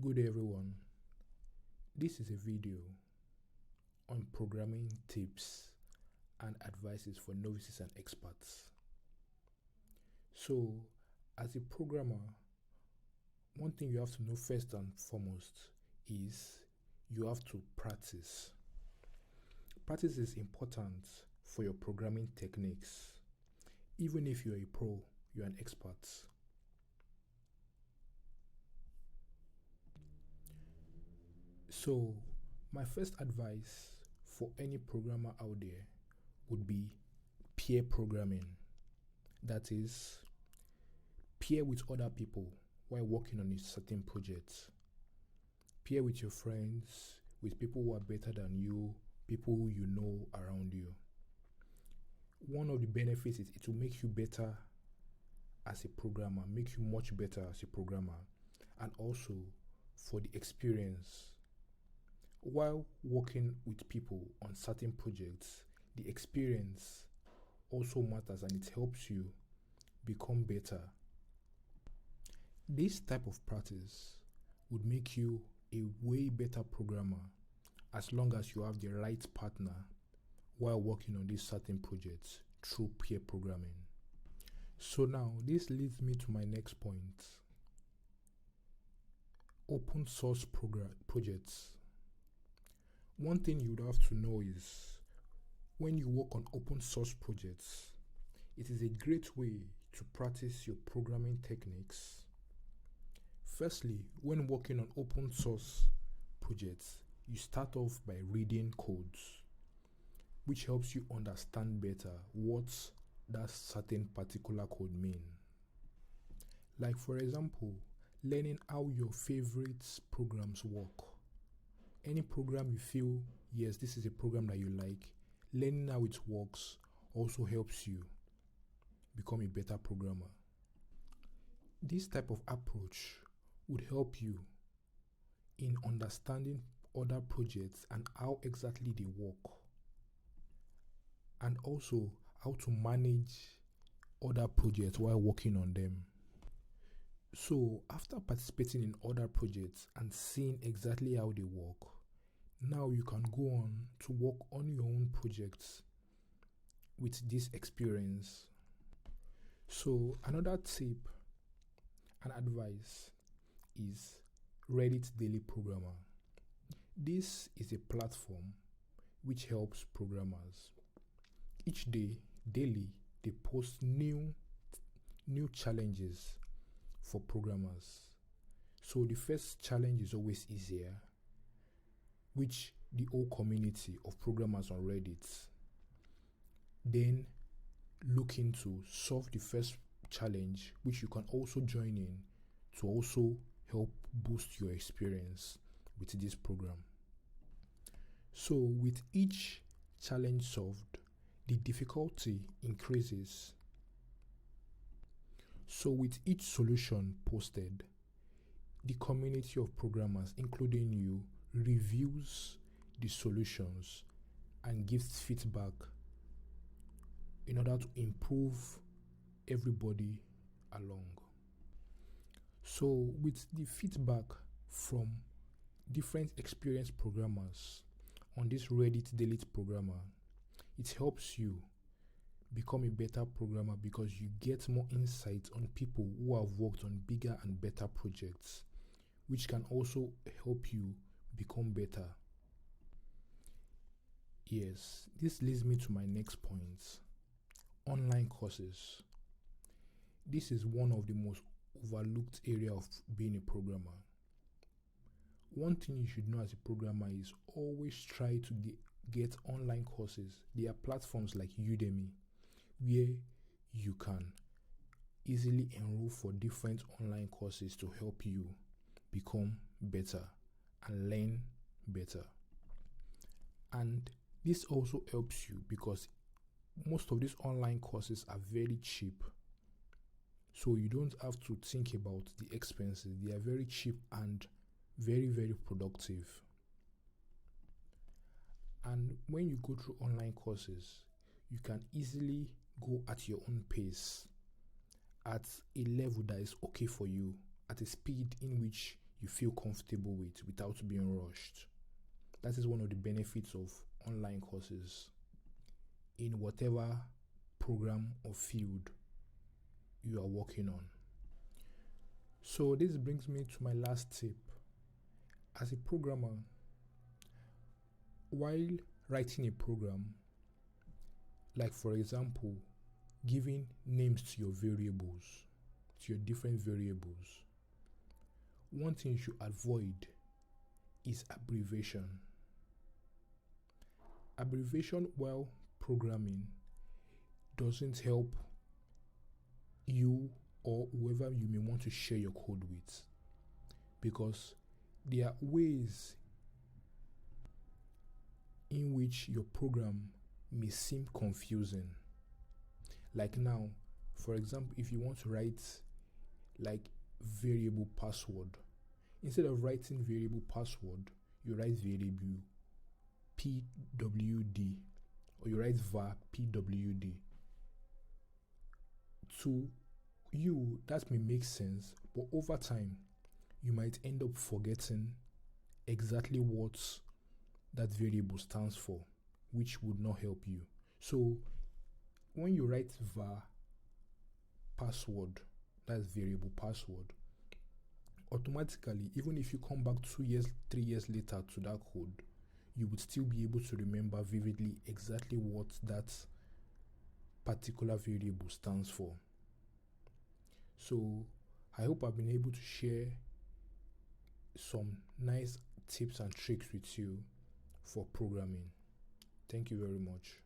Good day everyone. This is a video on programming tips and advices for novices and experts. So, as a programmer, one thing you have to know first and foremost is you have to practice. Practice is important for your programming techniques. Even if you're a pro, you're an expert. So, my first advice for any programmer out there would be peer programming. That is, peer with other people while working on a certain project. Peer with your friends, with people who are better than you, people who you know around you. One of the benefits is it will make you better as a programmer, make you much better as a programmer, and also for the experience. While working with people on certain projects, the experience also matters and it helps you become better. This type of practice would make you a way better programmer as long as you have the right partner while working on these certain projects through peer programming. So now, this leads me to my next point. Open source projects. One thing you would have to know is when you work on open source projects, it is a great way to practice your programming techniques. Firstly, when working on open source projects, you start off by reading codes, which helps you understand better what that certain particular code mean. Like for example, learning how your favorite programs work. Any program you feel, yes, this is a program that you like, learning how it works also helps you become a better programmer. This type of approach would help you in understanding other projects and how exactly they work, and also how to manage other projects while working on them. So, after participating in other projects and seeing exactly how they work, now you can go on to work on your own projects with this experience. So, another tip and advice is Reddit Daily Programmer. This is a platform which helps programmers. Each day, daily, they post new challenges for programmers. So the first challenge is always easier, which the whole community of programmers on Reddit then look into solve the first challenge, which you can also join in to also help boost your experience with this program. So with each challenge solved, the difficulty increases. So with each solution posted, the community of programmers, including you, reviews the solutions and gives feedback in order to improve everybody along. So with the feedback from different experienced programmers on this Reddit Daily Programmer, it helps you become a better programmer because you get more insight on people who have worked on bigger and better projects, which can also help you become better. Yes, this leads me to my next point. Online courses. This is one of the most overlooked area of being a programmer. One thing you should know as a programmer is always try to get online courses. There are platforms like Udemy where you can easily enroll for different online courses to help you become better and learn better. And this also helps you because most of these online courses are very cheap. So you don't have to think about the expenses. They are very cheap and very, very productive. And when you go through online courses, you can easily go at your own pace, at a level that is okay for you, at a speed in which you feel comfortable with without being rushed. That is one of the benefits of online courses in whatever program or field you are working on. So this brings me to my last tip. As a programmer, while writing a program, like for example, giving names to your variables, to your different variables, one thing you should avoid is abbreviation. Abbreviation while programming doesn't help you or whoever you may want to share your code with, because there are ways in which your program may seem confusing. Like now, for example, if you want to write like variable password, instead of writing variable password, you write variable pwd, or you write var pwd. To you, that may make sense, but over time, you might end up forgetting exactly what that variable stands for, which would not help you. So when you write var password, that's variable password, automatically, even if you come back 2 years, 3 years later to that code, you would still be able to remember vividly exactly what that particular variable stands for. So I hope I've been able to share some nice tips and tricks with you for programming. Thank you very much.